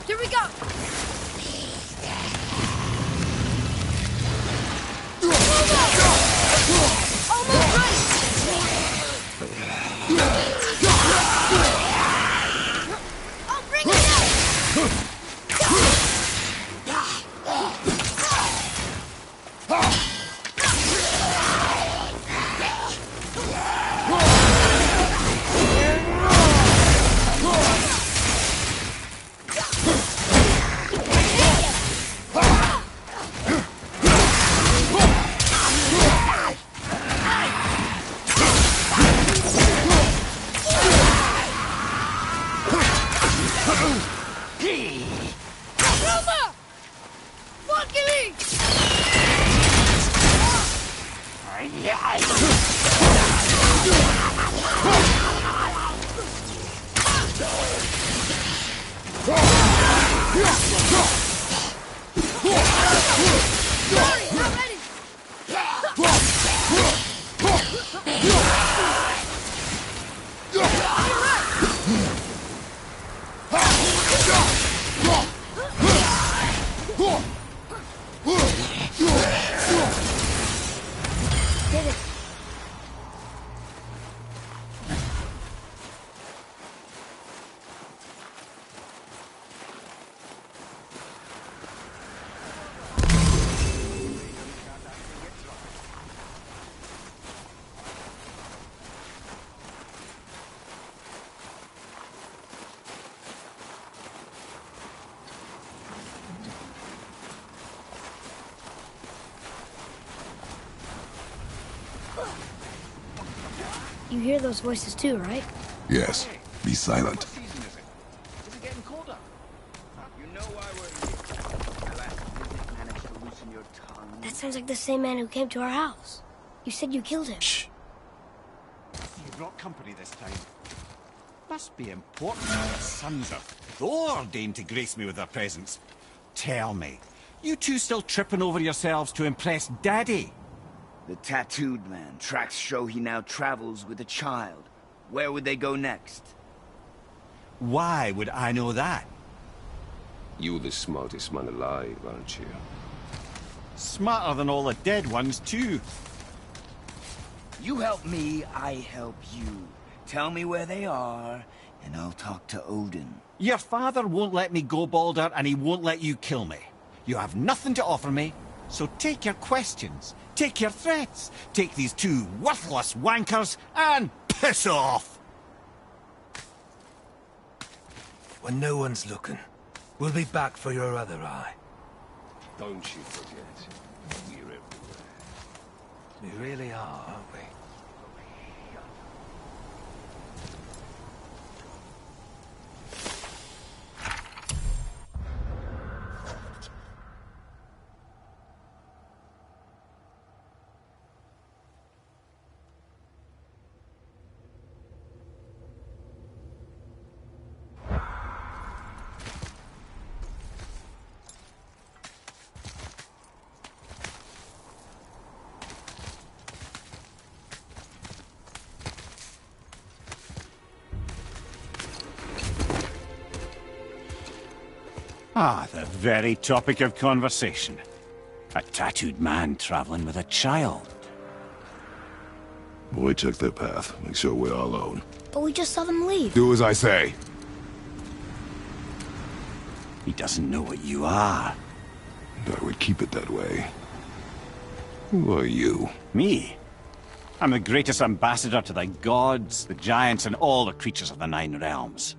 Here we go! Almost right! I'll bring it up! You hear those voices too, right? Yes. Be silent. What season is it? Is it getting colder? You know why we're here. Last visit managed to loosen your tongue. That sounds like the same man who came to our house. You said you killed him. Shh. You brought company this time. Must be important. The sons of Thor deigned to grace me with their presence. Tell me, you two still tripping over yourselves to impress Daddy? The tattooed man. Tracks show he now travels with a child. Where would they go next? Why would I know that? You're the smartest man alive, aren't you? Smarter than all the dead ones, too. You help me, I help you. Tell me where they are, and I'll talk to Odin. Your father won't let me go, Balder, and he won't let you kill me. You have nothing to offer me, so take your questions, take your threats, take these two worthless wankers, and piss off! When no one's looking, we'll be back for your other eye. Don't you forget, we're everywhere. We really are, aren't we? Ah, the very topic of conversation. A tattooed man traveling with a child. We took their path. Make sure we're all alone. But we just saw them leave. Do as I say. He doesn't know what you are. I would keep it that way. Who are you? Me? I'm the greatest ambassador to the gods, the giants, and all the creatures of the Nine Realms.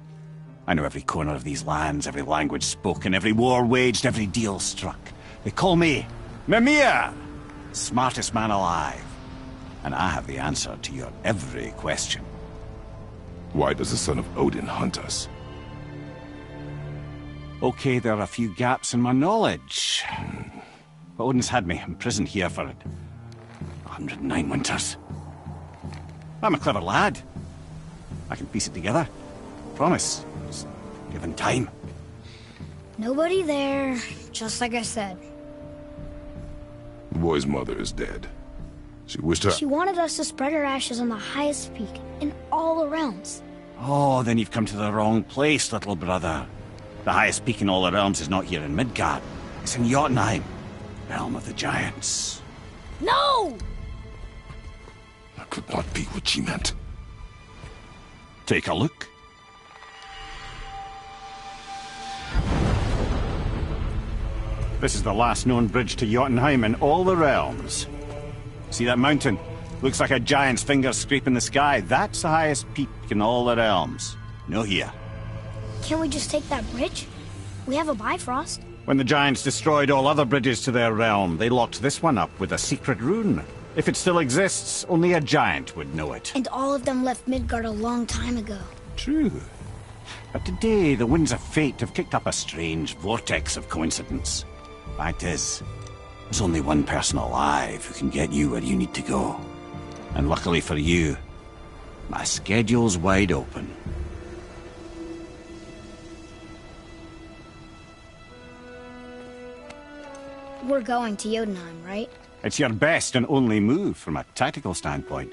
I know every corner of these lands, every language spoken, every war waged, every deal struck. They call me Mimir, smartest man alive. And I have the answer to your every question. Why does the son of Odin hunt us? Okay, there are a few gaps in my knowledge. But Odin's had me imprisoned here for 109 winters. I'm a clever lad. I can piece it together. Promise. Just given time. Nobody there, just like I said. The boy's mother is dead. She wished her... She wanted us to spread her ashes on the highest peak in all the realms. Oh, then you've come to the wrong place, little brother. The highest peak in all the realms is not here in Midgard. It's in Jotunheim, realm of the giants. No! That could not be what she meant. Take a look. This is the last known bridge to Jotunheim in all the realms. See that mountain? Looks like a giant's finger scraping the sky. That's the highest peak in all the realms. No here. Can't we just take that bridge? We have a Bifrost. When the giants destroyed all other bridges to their realm, they locked this one up with a secret rune. If it still exists, only a giant would know it. And all of them left Midgard a long time ago. True. But today, the winds of fate have kicked up a strange vortex of coincidence. Fact is, there's only one person alive who can get you where you need to go. And luckily for you, my schedule's wide open. We're going to Jotunheim, right? It's your best and only move from a tactical standpoint.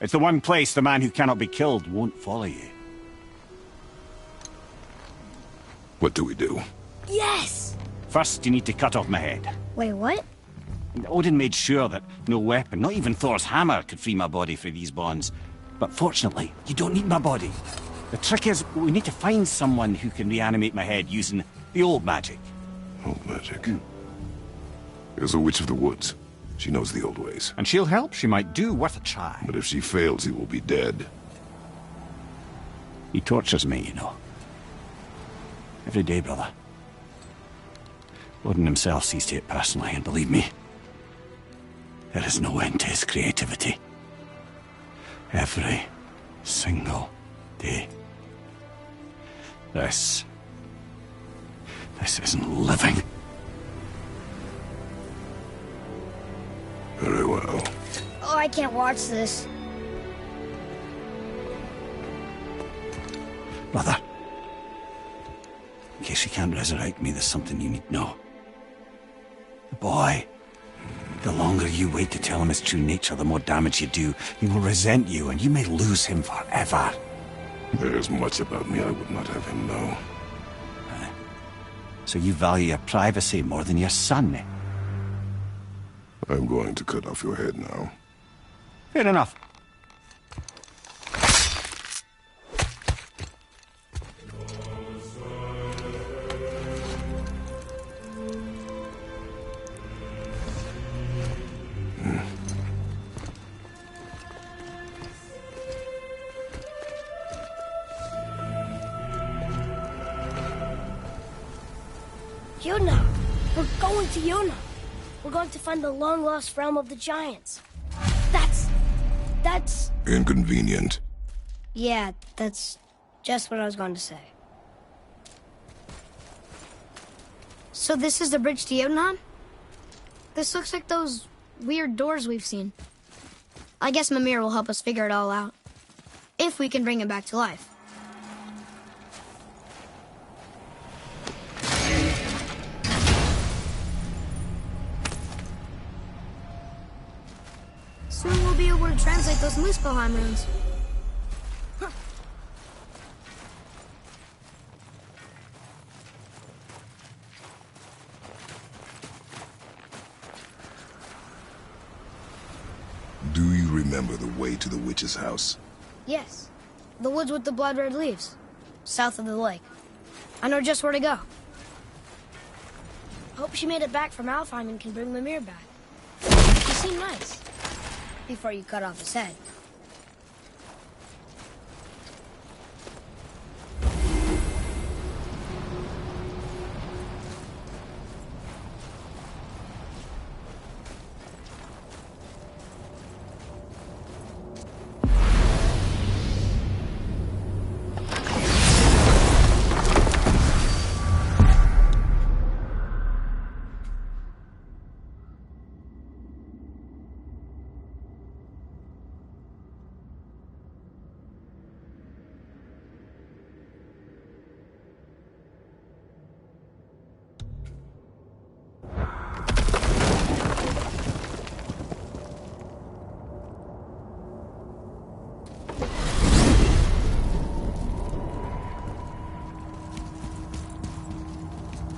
It's the one place the man who cannot be killed won't follow you. What do we do? Yes! First, you need to cut off my head. Wait, what? Odin made sure that no weapon, not even Thor's hammer, could free my body from these bonds. But fortunately, you don't need my body. The trick is, we need to find someone who can reanimate my head using the old magic. Old magic. There's a witch of the woods. She knows the old ways. And she'll help, she might do, worth a try. But if she fails, he will be dead. He tortures me, you know. Every day, brother. Odin himself sees to it personally, and believe me, there is no end to his creativity. Every single day. This isn't living. Very well. Oh, I can't watch this. Brother, in case you can't resurrect me, there's something you need to know. The boy, the longer you wait to tell him his true nature, the more damage you do. He will resent you, and you may lose him forever. There's much about me I would not have him know. So you value your privacy more than your son, eh? I'm going to cut off your head now. Fair enough. Yuna! We're going to Yuna! We're going to find the long-lost realm of the giants. That's... Inconvenient. Yeah, that's just what I was going to say. So this is the bridge to Jotunheim? This looks like those weird doors we've seen. I guess Mimir will help us figure it all out. If we can bring him back to life. Soon we'll be able to translate those Muspelheim runes. Do you remember the way to the witch's house? Yes. The woods with the blood-red leaves. South of the lake. I know just where to go. Hope she made it back from Alfheim and can bring Mimir back. She seemed nice. Before you cut off his head.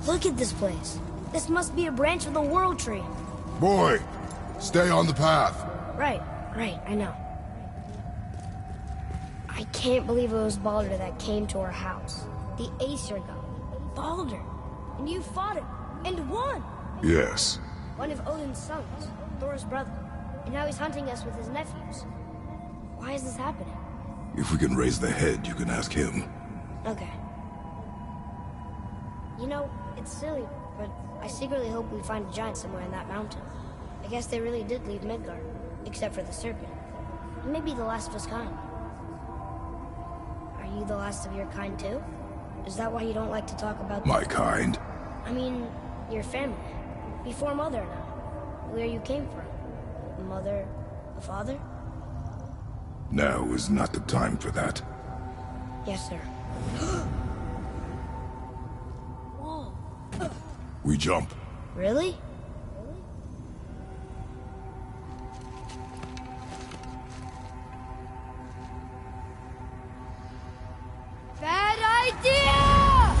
Look at this place. This must be a branch of the World Tree. Boy, stay on the path. Right, I know. I can't believe it was Baldur that came to our house. The Aesir god. Baldur. And you fought him. And won! Yes. One of Odin's sons. Thor's brother. And now he's hunting us with his nephews. Why is this happening? If we can raise the head, you can ask him. Okay. You know, it's silly, but I secretly hope we find a giant somewhere in that mountain. I guess they really did leave Midgard, except for the serpent. He may be the last of his kind. Are you the last of your kind too? Is that why you don't like to talk about... My kind? I mean, your family. Before Mother and I. Where you came from. A mother, a father? Now is not the time for that. Yes, sir. Whoa. We jump. Really? Bad idea!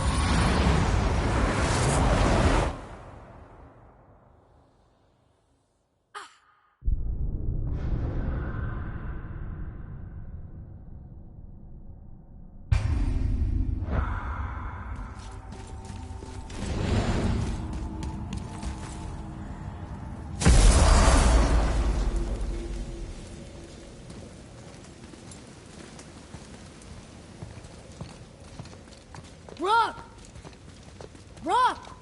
Rock! Rock!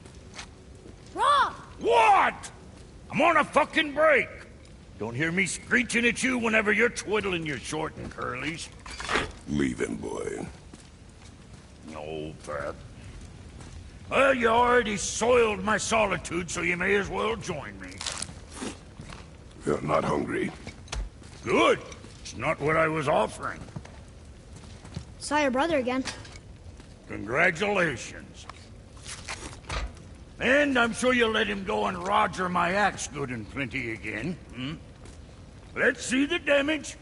Rock! What? I'm on a fucking break. Don't hear me screeching at you whenever you're twiddling your short and curlies. Leave him, boy. No, Pat. Well, you already soiled my solitude, so you may as well join me. You're not hungry. Good. It's not what I was offering. Saw your brother again. Congratulations. And I'm sure you'll let him go and roger my axe good and plenty again, hmm? Let's see the damage.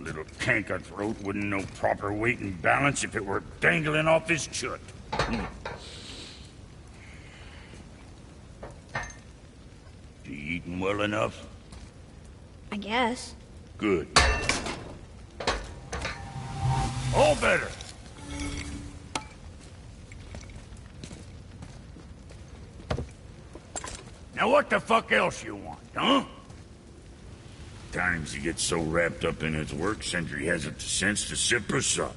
Little canker-throat wouldn't know proper weight and balance if it were dangling off his chut. You eating well enough? I guess. Good. All better. Now what the fuck else you want, huh? Times he gets so wrapped up in his work, Sentry hasn't the sense to sip or sup.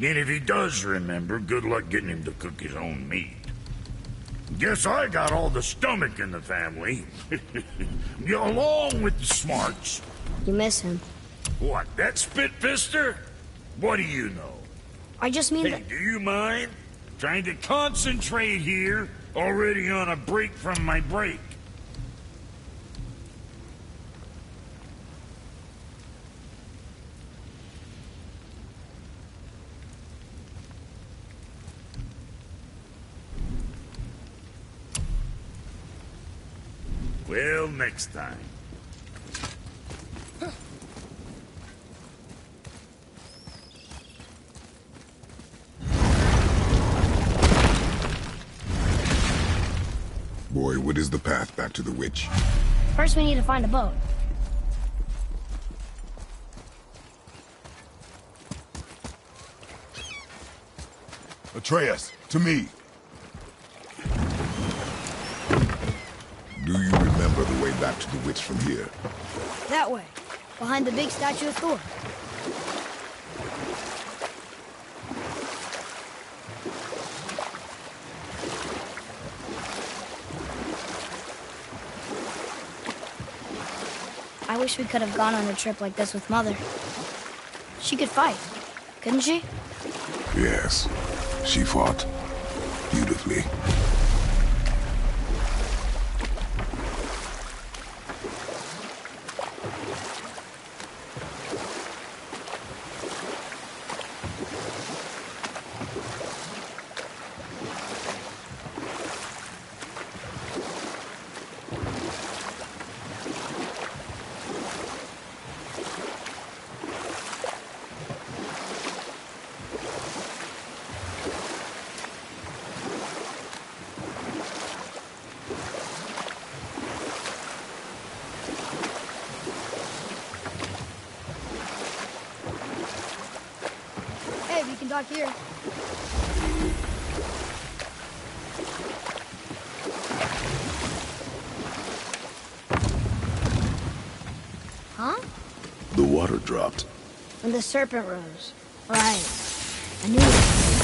And if he does remember, good luck getting him to cook his own meat. Guess I got all the stomach in the family. Along with the smarts. You miss him. What, that spit-fister? What do you know? I just mean Hey, that... do you mind? Trying to concentrate here, already on a break from my break. Well, next time. Boy, what is the path back to the witch? First we need to find a boat. Atreus, to me. Do you remember the way back to the witch from here? That way. Behind the big statue of Thor. I wish we could have gone on a trip like this with Mother. She could fight, couldn't she? Yes. She fought beautifully. dock here. Huh? The water dropped. When the serpent rose. Right. I knew it.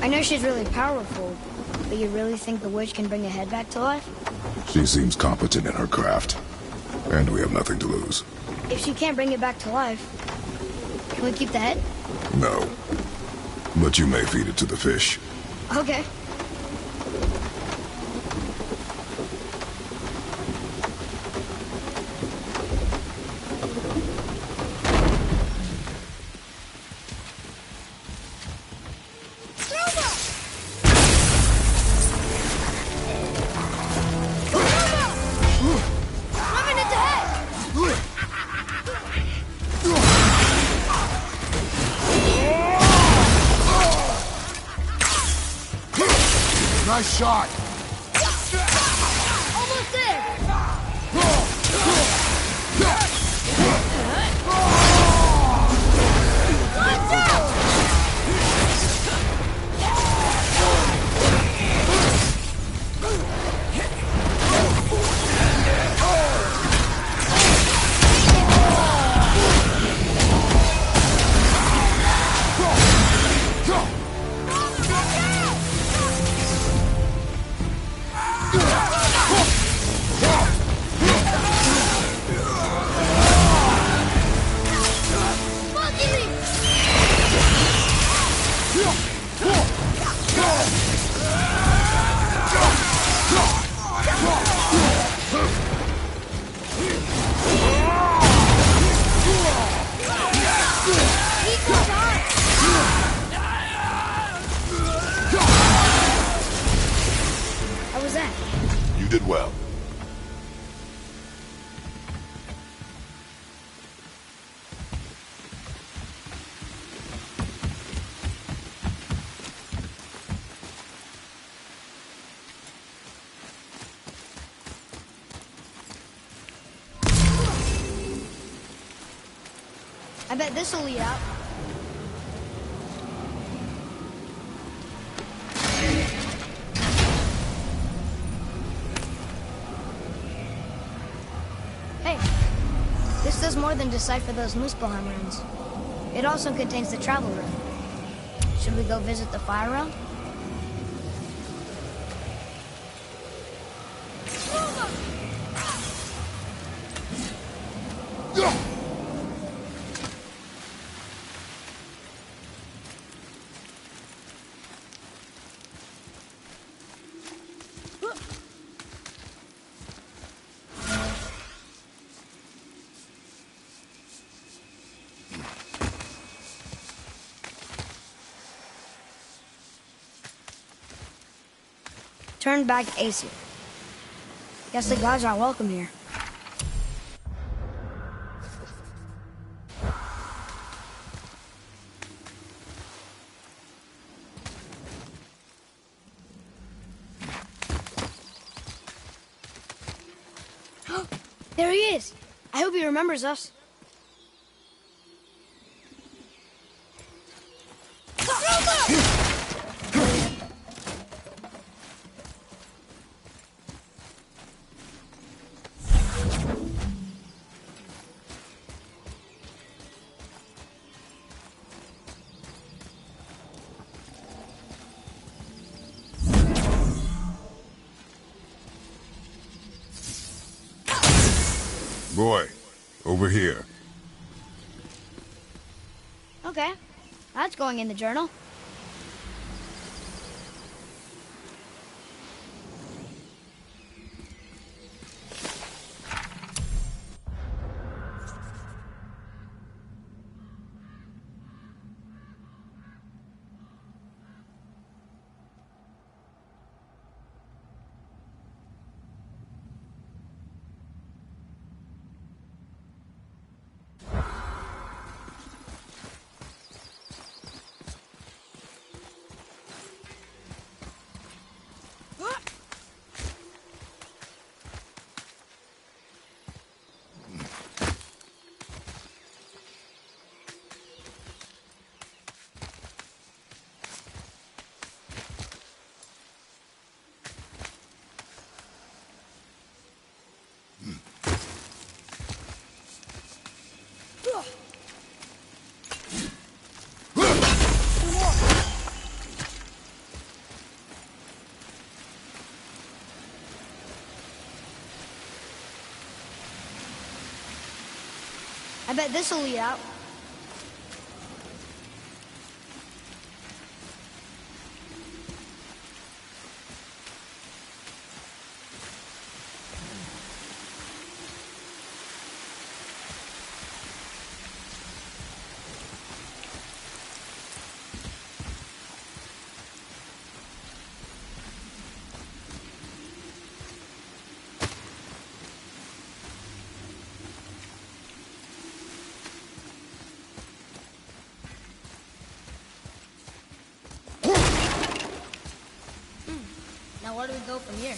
I know she's really powerful, but you really think the witch can bring a head back to life? She seems competent in her craft. And we have nothing to lose. If she can't bring it back to life, can we keep the head? No. But you may feed it to the fish. Okay. Nice shot! Almost there! Watch out! How was that? You did well. I bet this'll lead out. Hey, this does more than decipher those Muspelheim runes. It also contains the travel rune. Should we go visit the fire realm? Turn back Aesir. Guess the gods aren't welcome here. There he is! I hope he remembers us. Boy, over here. Okay, that's going in the journal. bet this'll lead out. Now where do we go from here?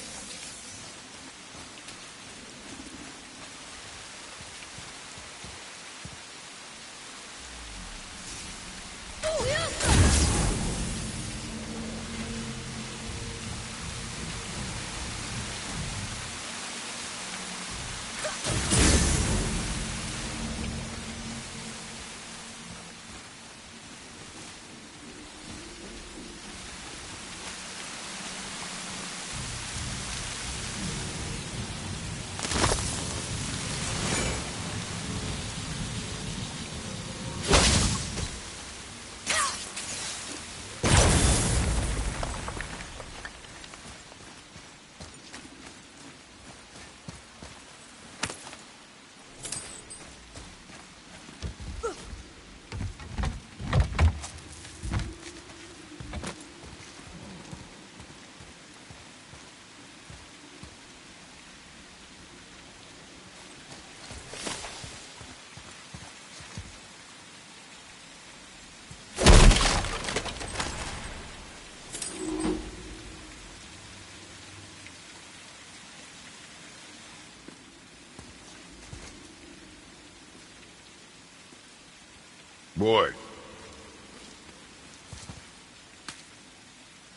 Boy.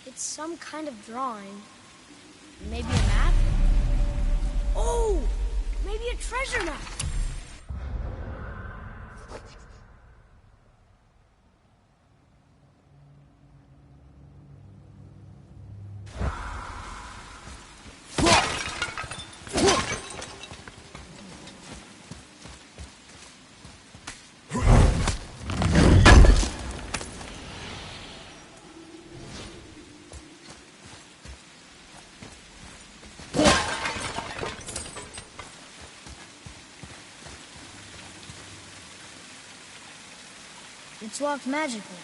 It's some kind of drawing. Maybe a map? Oh! Maybe a treasure map! It's locked magically.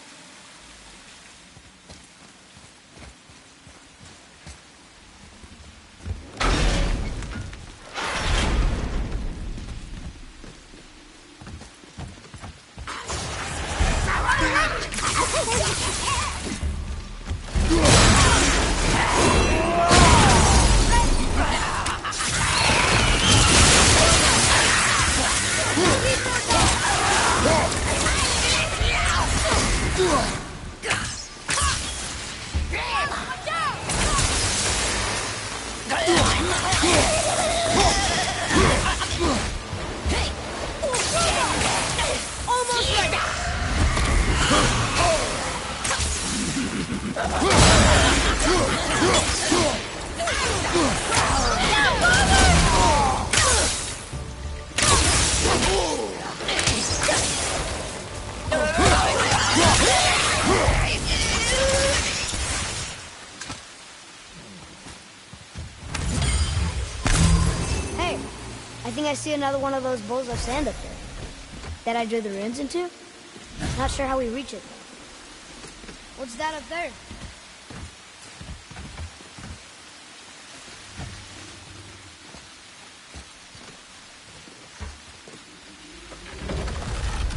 I see another one of those bowls of sand up there that I drew the runes into. Not sure how we reach it. What's that up there?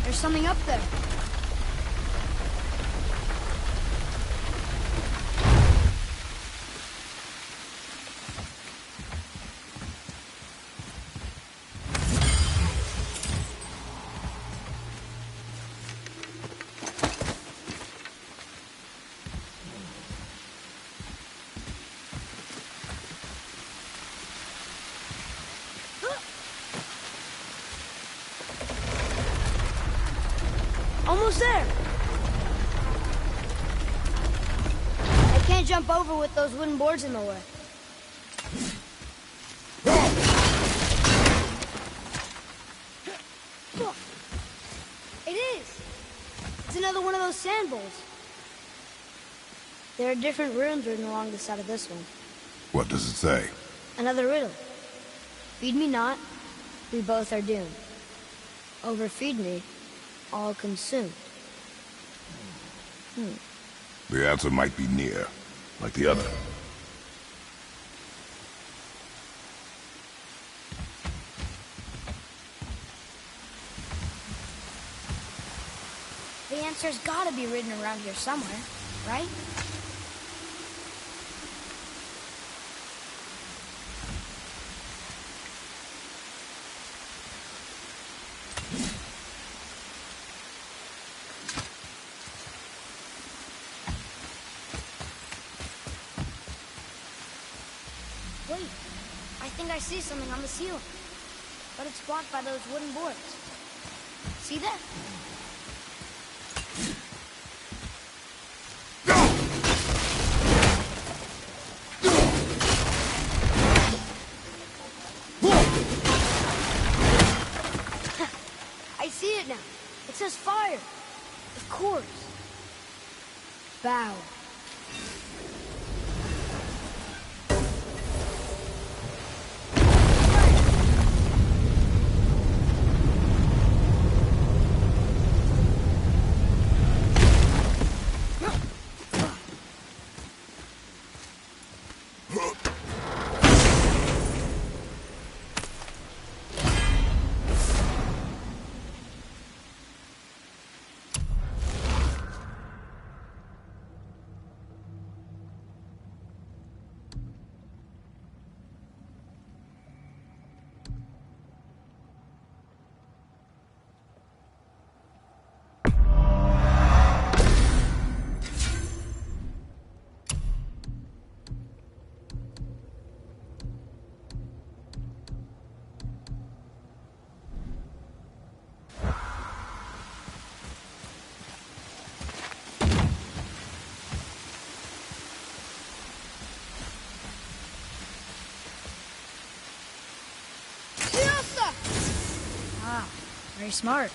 There's something up there. Almost there. I can't jump over with those wooden boards in the way. another one of those sand bowls. There are different runes written along the side of this one. What does it say? Another riddle. Feed me not, we both are doomed. Overfeed me, all consumed. The answer might be near, like the other. The answer's gotta be written around here somewhere, right? Wait, I think I see something on the ceiling. But it's blocked by those wooden boards. See that? I see it now. It says fire. Of course. Bow. Very smart.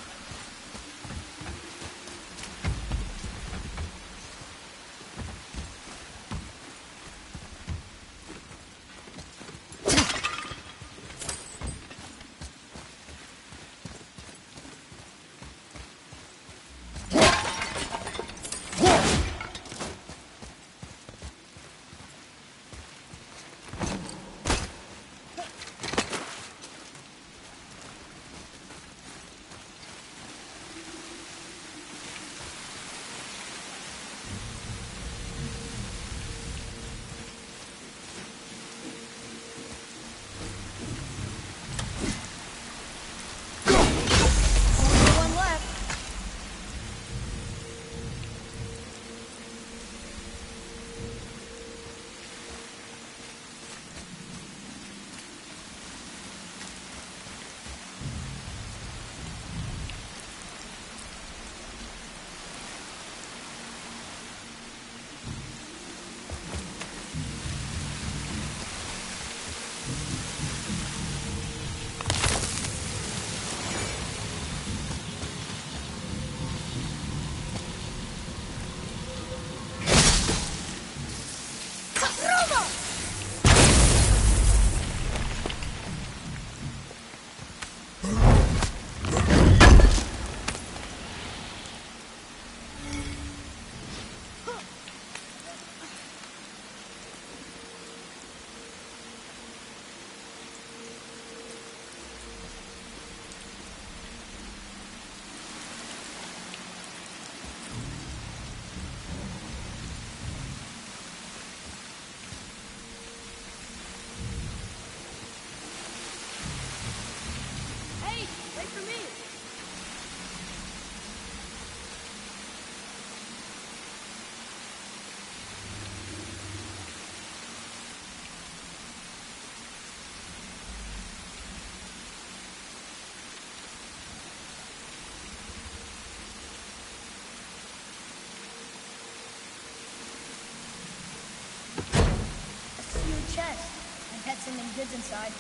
Chest. I've had some goods inside.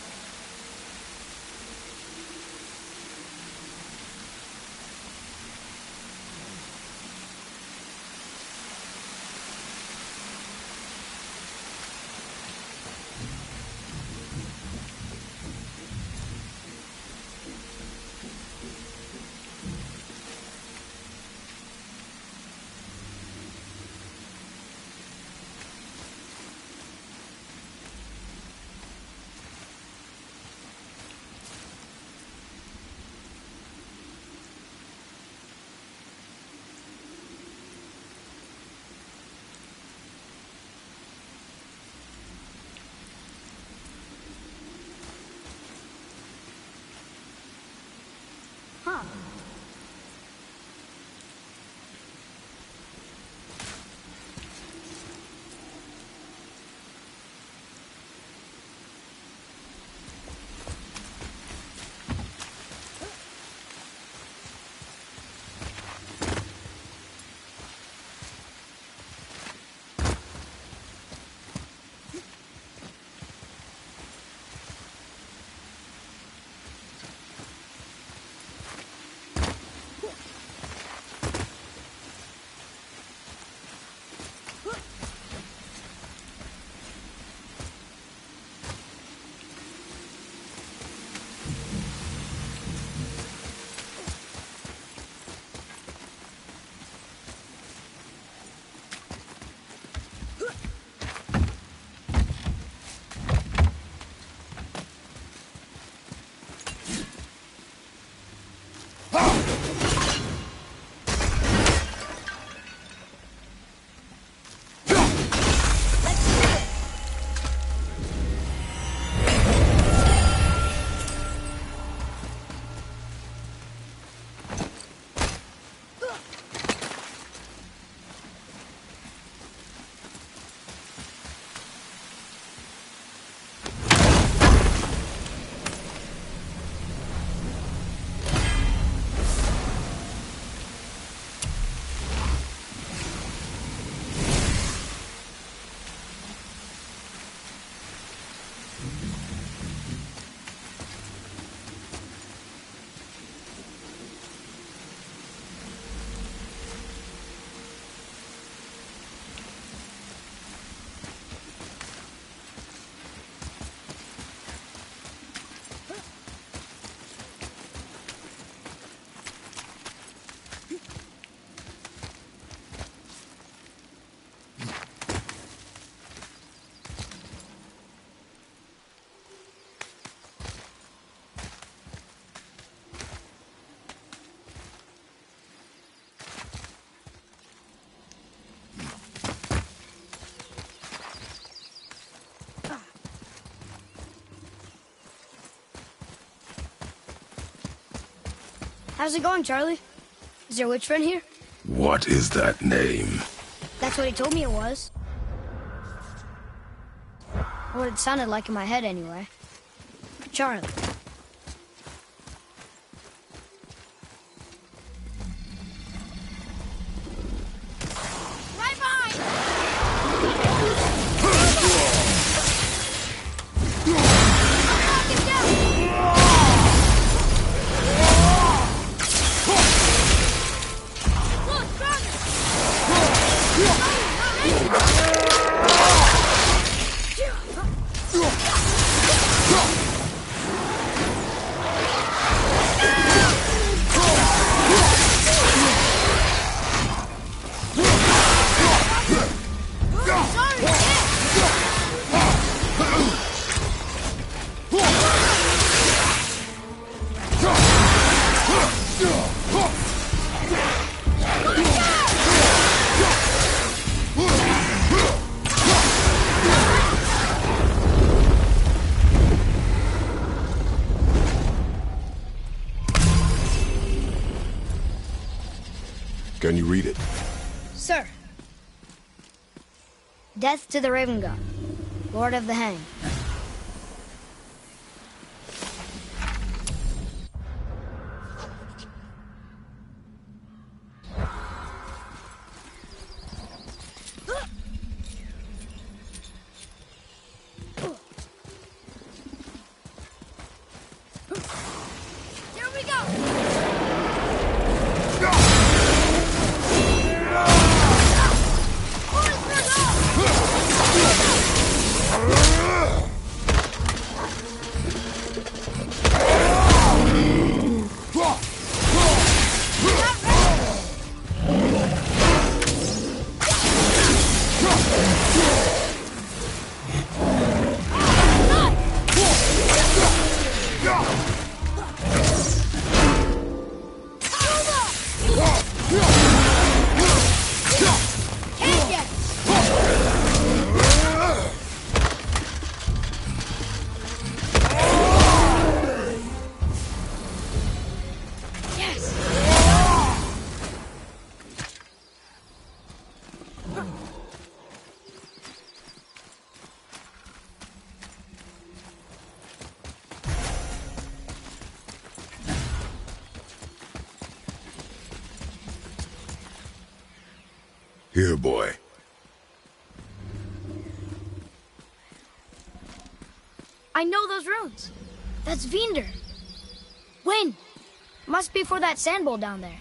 How's it going, Charlie? Is there a witch friend here? What is that name? That's what he told me it was. Or what it sounded like in my head, anyway. Charlie. Right behind! Get down! Can you read it? Sir. Death to the Raven God, Lord of the Hang. Here we go! Here, boy. I know those runes. That's Vinder. When? Must be for that sand bowl down there.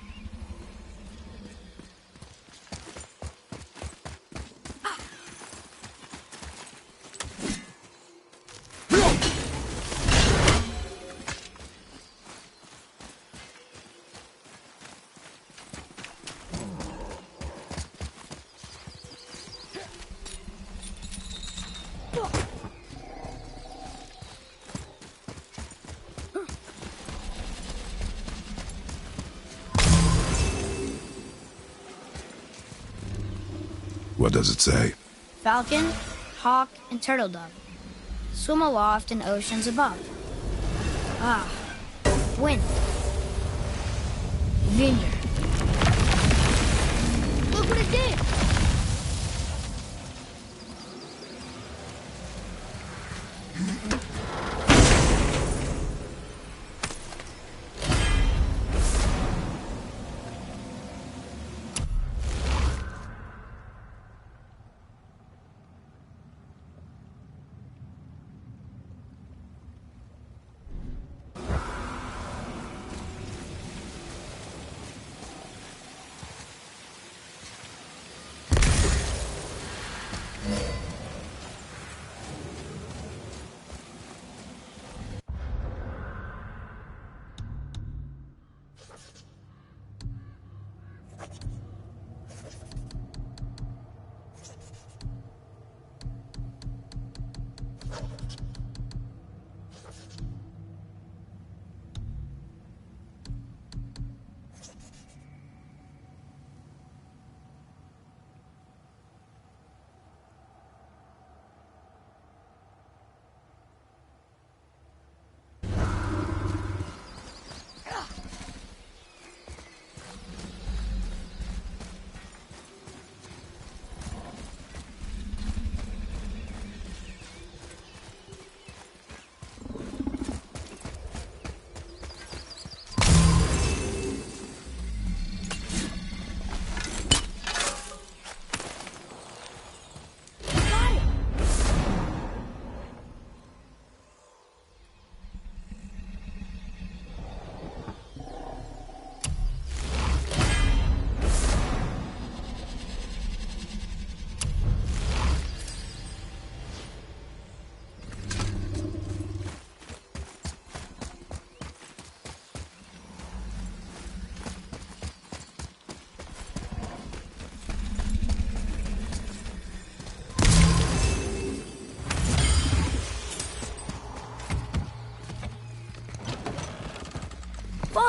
What does it say? Falcon, hawk, and turtle dove swim aloft in oceans above. Ah, wind. Vinder. Look what it did!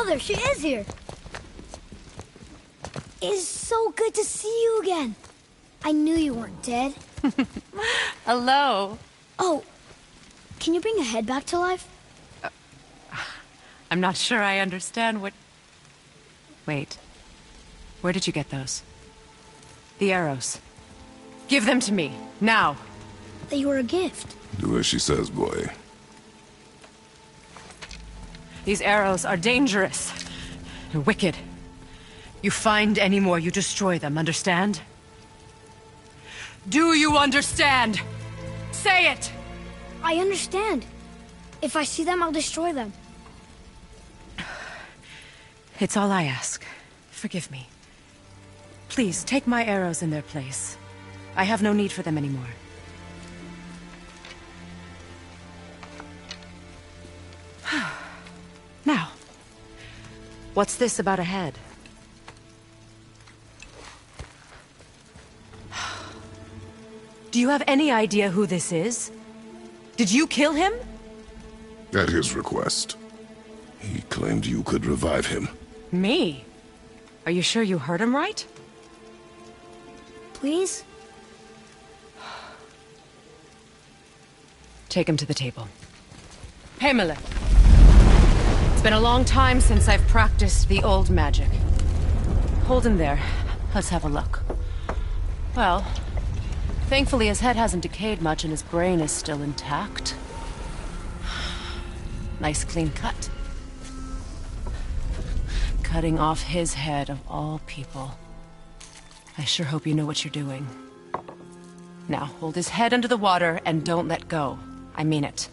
Oh, there she is here. It's so good to see you again. I knew you weren't dead. Hello. Oh, can you bring a head back to life? I'm not sure I understand what... Wait. Where did you get those? The arrows. Give them to me, now. They were a gift. Do as she says, boy. These arrows are dangerous. They're wicked. You find any more, you destroy them, understand? Do you understand? Say it! I understand. If I see them, I'll destroy them. It's all I ask. Forgive me. Please, take my arrows in their place. I have no need for them anymore. Now, what's this about a head? Do you have any idea who this is? Did you kill him? At his request. He claimed you could revive him. Me? Are you sure you heard him right? Please? Take him to the table. Pamela. It's been a long time since I've practiced the old magic. Hold him there. Let's have a look. Well, thankfully his head hasn't decayed much and his brain is still intact. Nice clean cut. Cutting off his head of all people. I sure hope you know what you're doing. Now, hold his head under the water and don't let go. I mean it.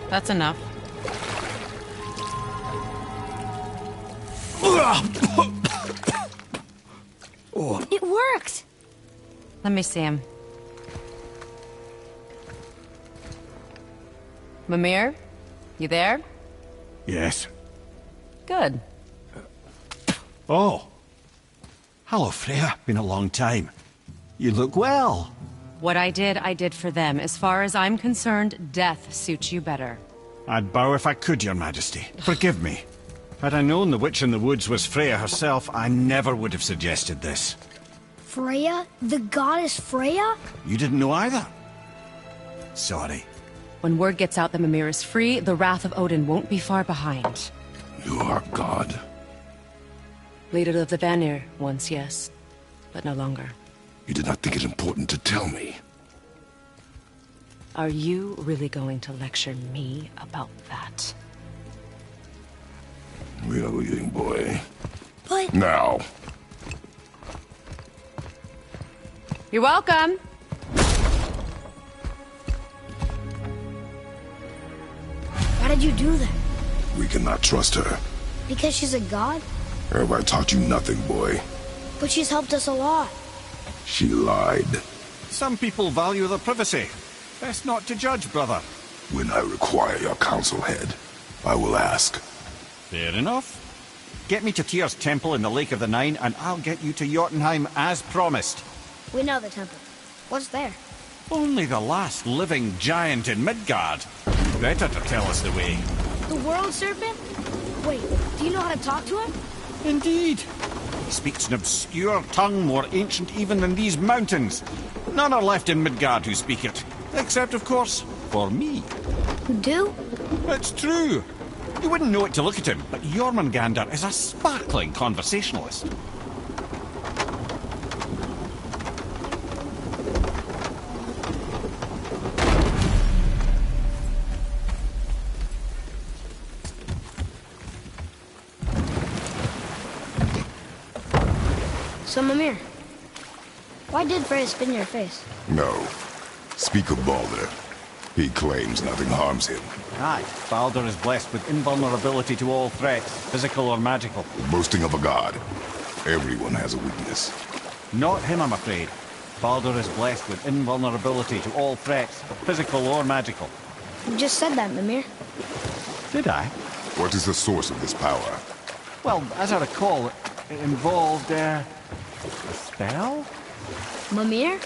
That's enough. It worked! Let me see him. Mimir? You there? Yes. Good. Oh. Hello, Freya. Been a long time. You look well. What I did for them. As far as I'm concerned, death suits you better. I'd bow if I could, Your Majesty. Forgive me. Had I known the witch in the woods was Freya herself, I never would have suggested this. Freya? The goddess Freya? You didn't know either? Sorry. When word gets out that Mimir is free, the wrath of Odin won't be far behind. You are God. Leader of the Vanir, once yes, but no longer. You did not think it important to tell me. Are you really going to lecture me about that? We are leaving, boy. But... Now. You're welcome. Why did you do that? We cannot trust her. Because she's a god? Have I taught you nothing, boy? But she's helped us a lot. She lied. Some people value their privacy. Best not to judge, brother. When I require your council head, I will ask. Fair enough. Get me to Tyr's temple in the Lake of the Nine, and I'll get you to Jotunheim as promised. We know the temple. What's there? Only the last living giant in Midgard. Better to tell us the way. The world serpent? Wait, do you know how to talk to him? Indeed. He speaks an obscure tongue more ancient even than these mountains. None are left in Midgard who speak it. Except, of course, for me. Who do? It's true. You wouldn't know it to look at him, but Jormungandr is a sparkling conversationalist. So, Mimir, why did Freya spit in your face? No. Speak of Baldur. He claims nothing harms him. Aye, Baldur is blessed with invulnerability to all threats, physical or magical. Boasting of a god. Everyone has a weakness. Not him, I'm afraid. Baldur is blessed with invulnerability to all threats, physical or magical. You just said that, Mimir. Did I? What is the source of this power? Well, as I recall, It involved, a spell? Mimir?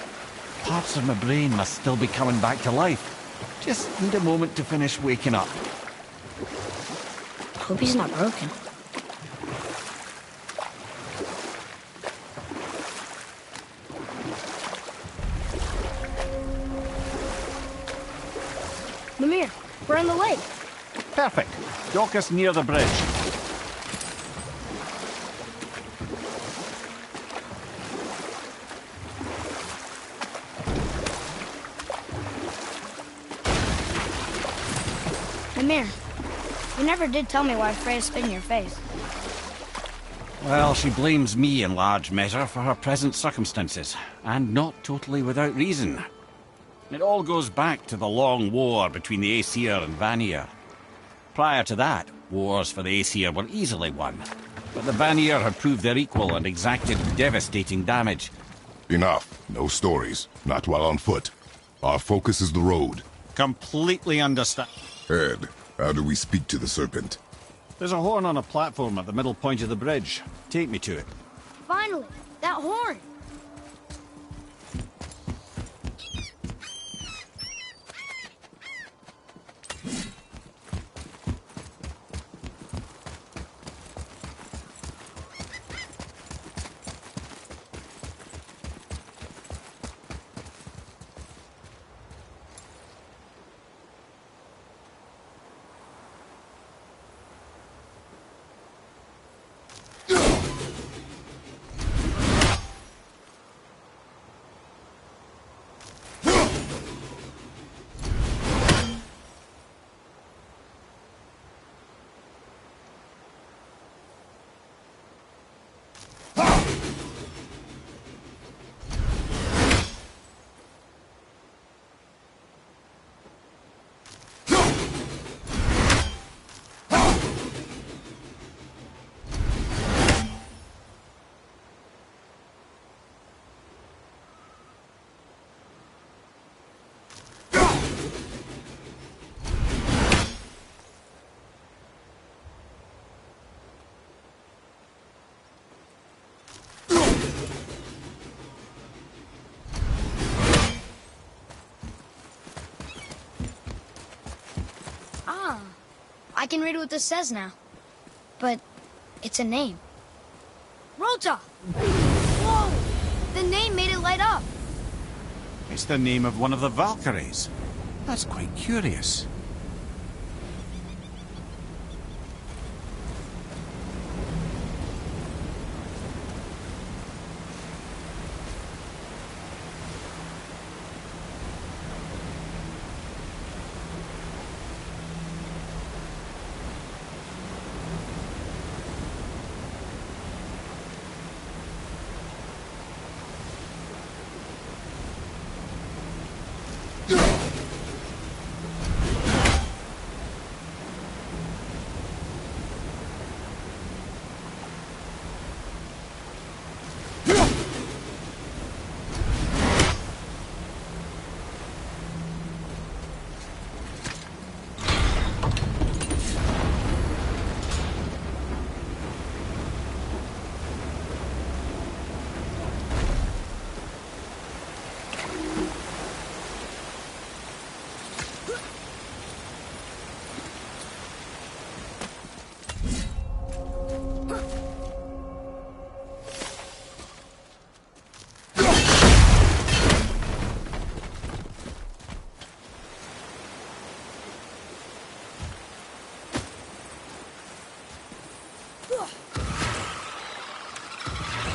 Parts of my brain must still be coming back to life. Just need a moment to finish waking up. Hope he's not broken. Mimir, we're on the lake. Perfect. Dock us near the bridge. Mimir, you never did tell me why Freya spit in your face. Well, she blames me in large measure for her present circumstances, and not totally without reason. It all goes back to the long war between the Aesir and Vanir. Prior to that, wars for the Aesir were easily won, but the Vanir had proved their equal and exacted devastating damage. Enough. No stories. Not while on foot. Our focus is the road. Completely understand. Ed, how do we speak to the serpent? There's a horn on a platform at the middle point of the bridge. Take me to it. Finally, that horn. I can read what this says now. But it's a name. Rota! Whoa! The name made it light up. It's the name of one of the Valkyries. That's quite curious.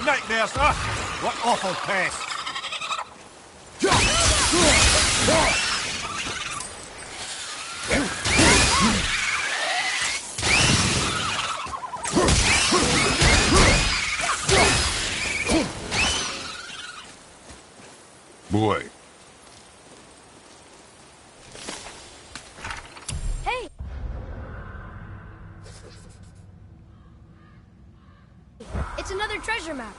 Nightmares, huh? What awful pest! Boy. Hey! It's another treasure map.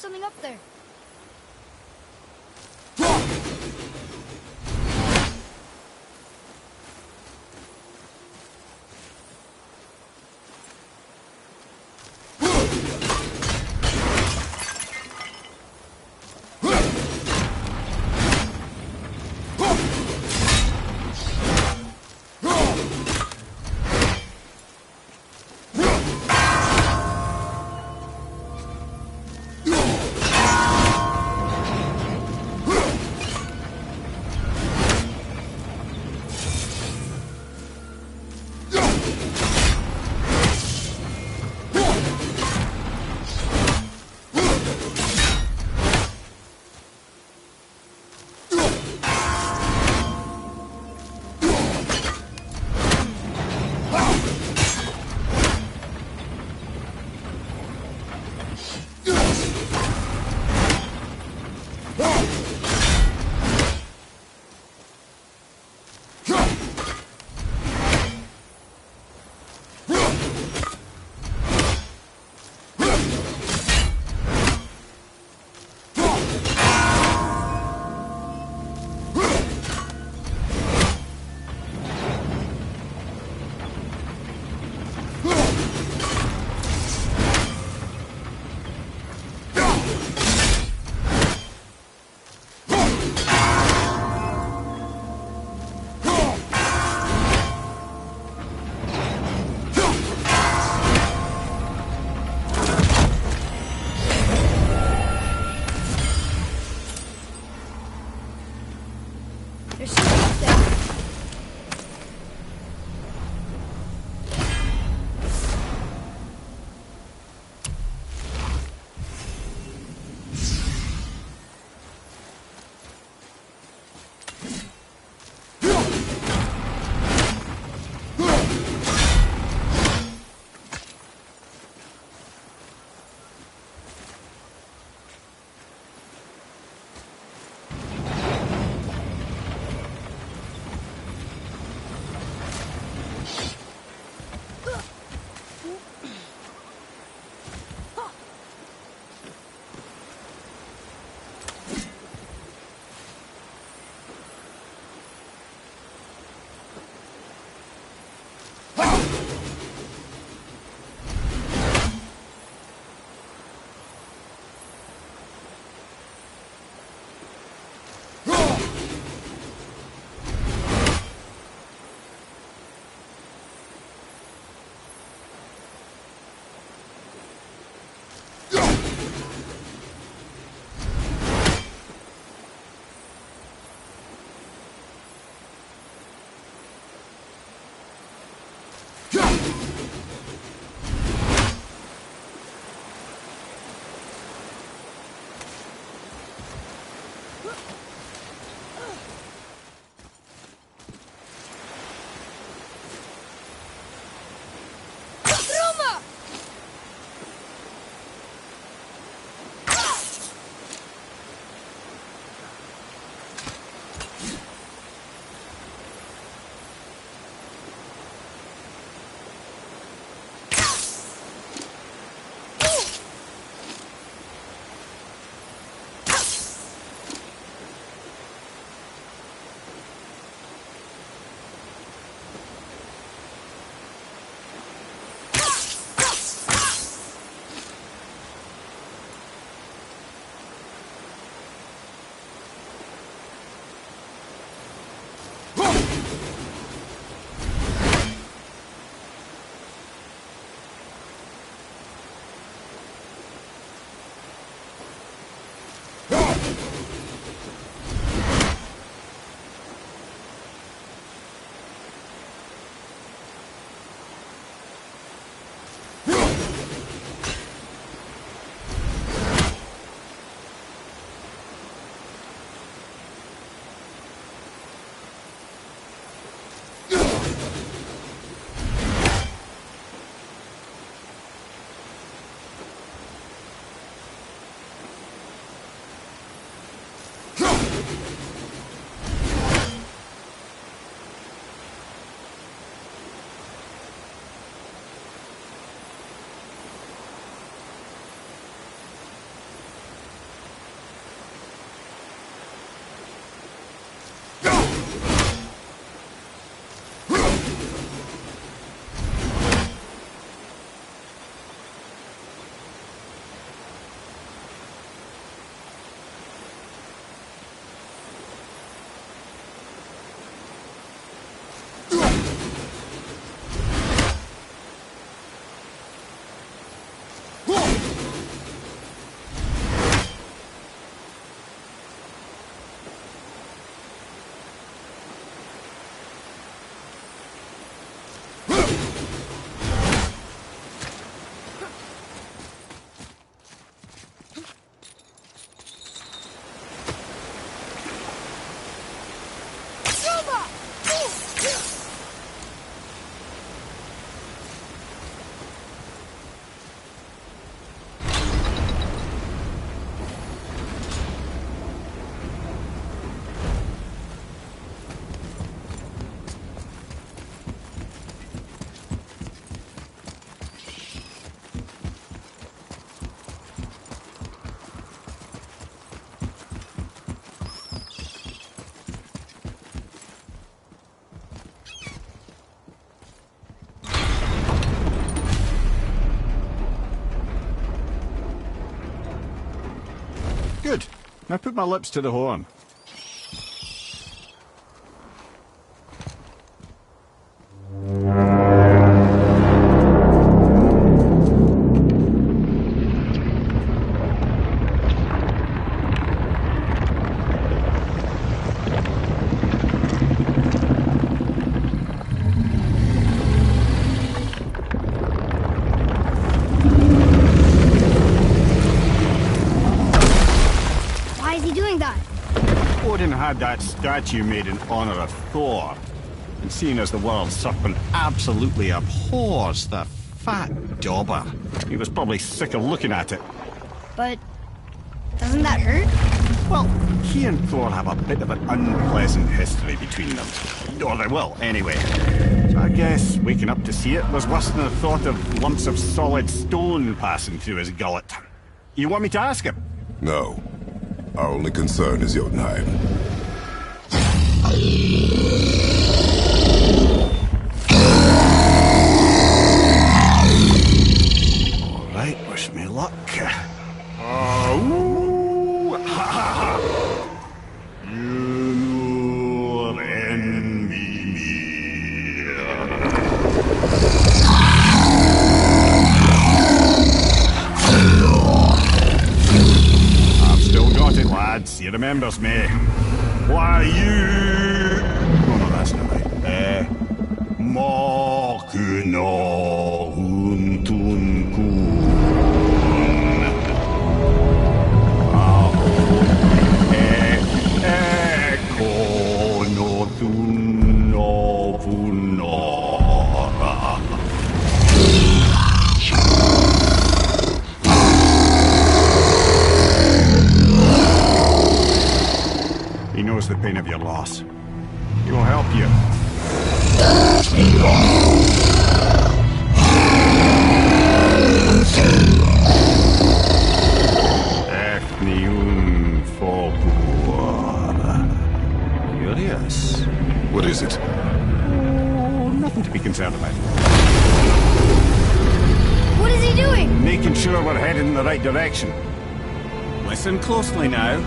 something up there. I put my lips to the horn. Why is he doing that? Odin had that statue made in honor of Thor. And seeing as the world serpent absolutely abhors the fat dauber, he was probably sick of looking at it. But doesn't that hurt? Well, he and Thor have a bit of an unpleasant history between them. Or they will, anyway. So I guess waking up to see it was worse than the thought of lumps of solid stone passing through his gullet. You want me to ask him? No. Our only concern is Jotunheim. All right, wish me luck. Ooh, ha, ha, ha. You envy me. I've still got it, lads. He remembers me. Why, you... No, that's not right. Makuna huntun kun. He knows the pain of your loss. He will help you. Efniun Folkur. Curious. What is it? Oh, nothing to be concerned about. What is he doing? Making sure we're heading in the right direction. Listen closely now.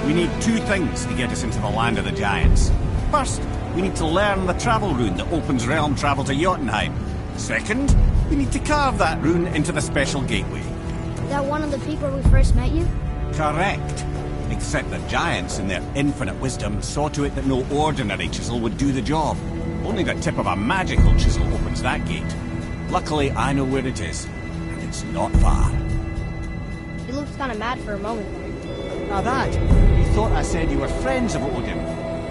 We need two things to get us into the land of the giants. First, we need to learn the travel rune that opens realm travel to Jotunheim. Second, we need to carve that rune into the special gateway. That one of the peak where we first met you? Correct. Except the giants, in their infinite wisdom, saw to it that no ordinary chisel would do the job. Only the tip of a magical chisel opens that gate. Luckily, I know where it is, and it's not far. He looked kind of mad for a moment there. Now that, you thought I said you were friends of Odin.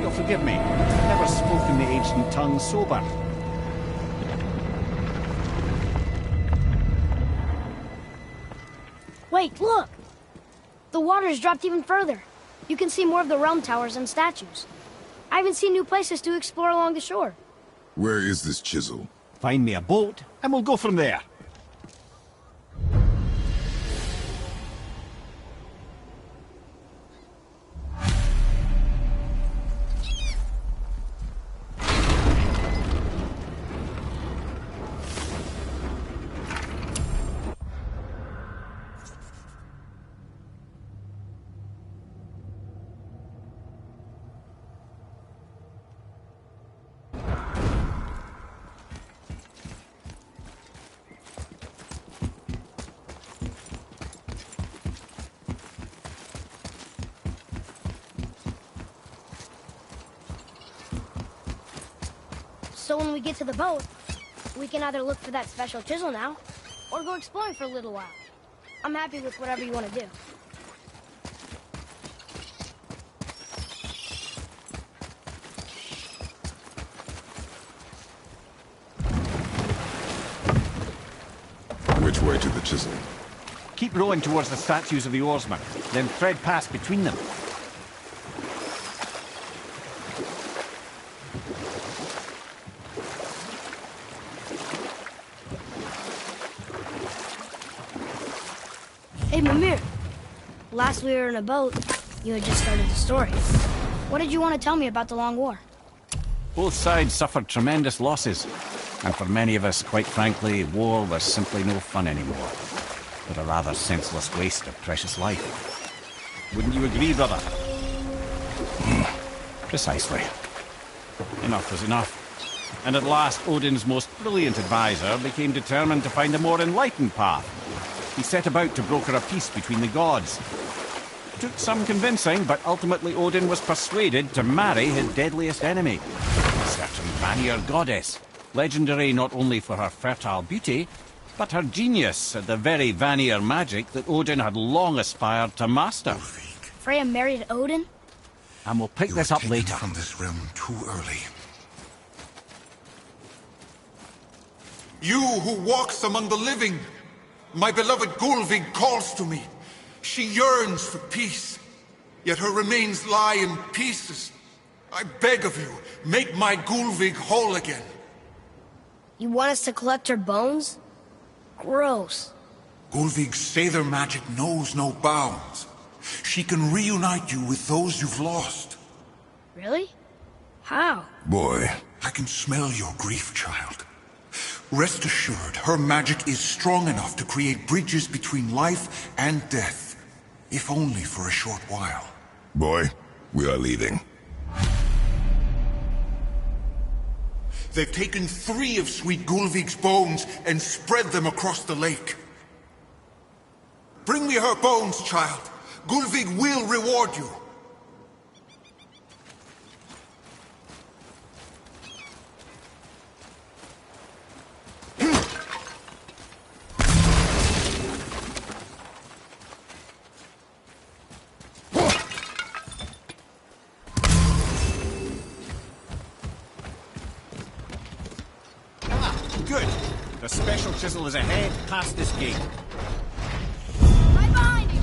You'll forgive me. I've never spoken the ancient tongue sober. Wait, look! The water's dropped even further. You can see more of the realm towers and statues. I haven't seen new places to explore along the shore. Where is this chisel? Find me a boat, and we'll go from there. So when we get to the boat, we can either look for that special chisel now, or go exploring for a little while. I'm happy with whatever you want to do. Which way to the chisel? Keep rowing towards the statues of the oarsmen, then thread past between them. Hey, Mimir. Last we were in a boat, you had just started the story. What did you want to tell me about the Long War? Both sides suffered tremendous losses. And for many of us, quite frankly, war was simply no fun anymore. But a rather senseless waste of precious life. Wouldn't you agree, brother? Precisely. Enough was enough. And at last, Odin's most brilliant advisor became determined to find a more enlightened path. He set about to broker a peace between the gods. It took some convincing, but ultimately Odin was persuaded to marry his deadliest enemy, a certain Vanir goddess, legendary not only for her fertile beauty, but her genius at the very Vanir magic that Odin had long aspired to master. Freya married Odin? And we'll pick this up later. From this realm too early. You who walks among the living, my beloved Gulvig calls to me. She yearns for peace, yet her remains lie in pieces. I beg of you, make my Gulvig whole again. You want us to collect her bones? Gross. Gulvig's Sather magic knows no bounds. She can reunite you with those you've lost. Really? How? Boy. I can smell your grief, child. Rest assured, her magic is strong enough to create bridges between life and death, if only for a short while. Boy, we are leaving. They've taken 3 of Sweet Gulvig's bones and spread them across the lake. Bring me her bones, child. Gulvig will reward you. Good. The special chisel is ahead, past this gate. Right behind you!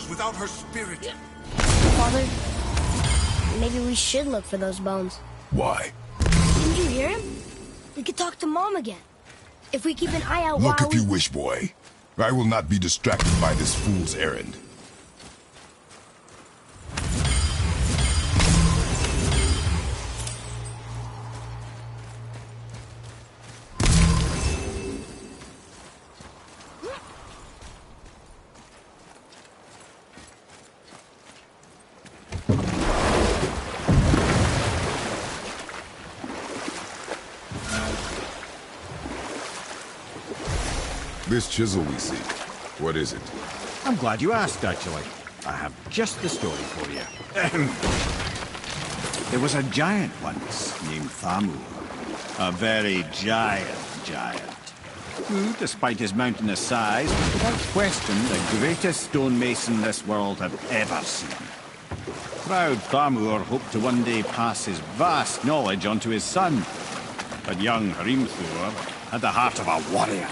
without her spirit. Father, maybe we should look for those bones. Why? Didn't you hear him? We could talk to Mom again. If we keep an eye out Look while if you wish, boy. I will not be distracted by this fool's errand. This chisel we seek, what is it? I'm glad you asked, actually. I have just the story for you. There was a giant once named Thamur. A very giant, who, despite his mountainous size, was without question the greatest stonemason this world had ever seen. Proud Thamur hoped to one day pass his vast knowledge on to his son. But young Hrimthur had the heart of a warrior.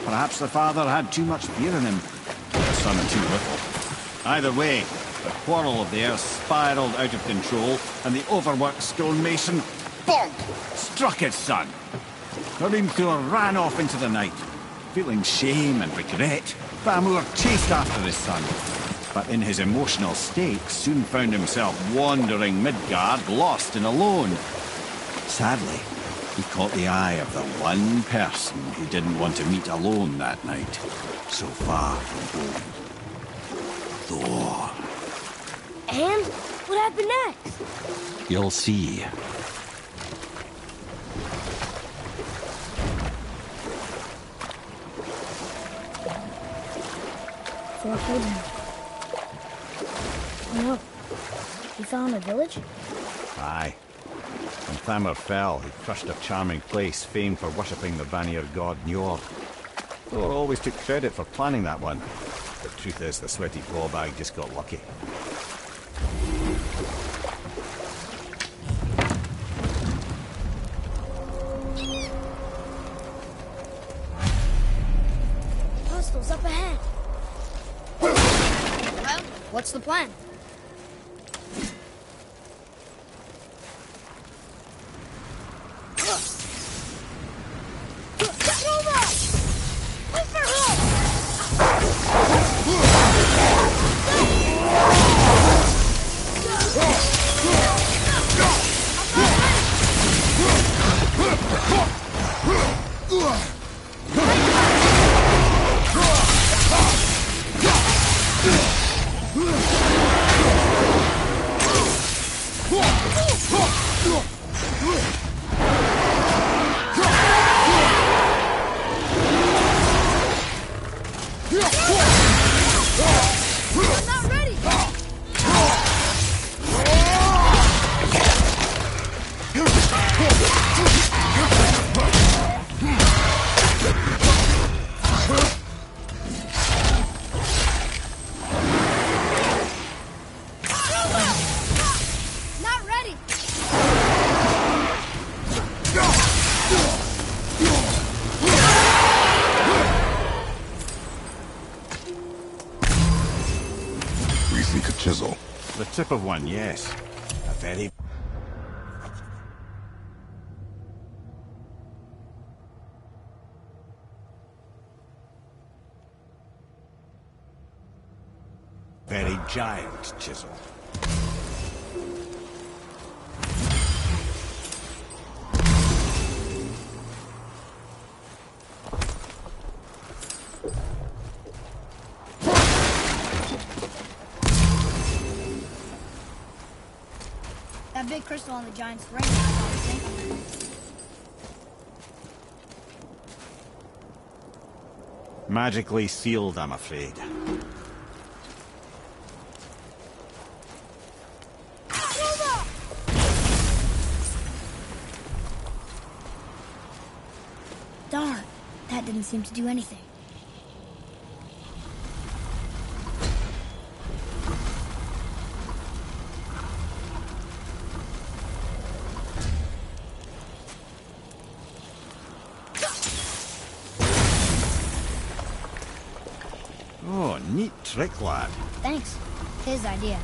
Perhaps the father had too much fear in him, the son too little. Either way, the quarrel of theirs spiraled out of control, and the overworked stonemason, bonk, struck his son. Hrimthur ran off into the night. Feeling shame and regret, Thamur chased after his son, but in his emotional state soon found himself wandering Midgard, lost and alone. Sadly, he caught the eye of the one person he didn't want to meet alone that night, so far from home. Thor. And what happened next? You'll see. Four children. Oh no. He found a village? Aye. When Thamur fell, he crushed a charming place famed for worshipping the Vanir god Njord. Thor always took credit for planning that one. The truth is, the sweaty bag just got lucky. Hostiles up ahead. Well, what's the plan? Chisel. The tip of one, yes. A very... very giant chisel. That big crystal on the giant's ring is what I think. Magically sealed, I'm afraid. Darn, that didn't seem to do anything. Oh, neat trick, lad. Thanks. His idea.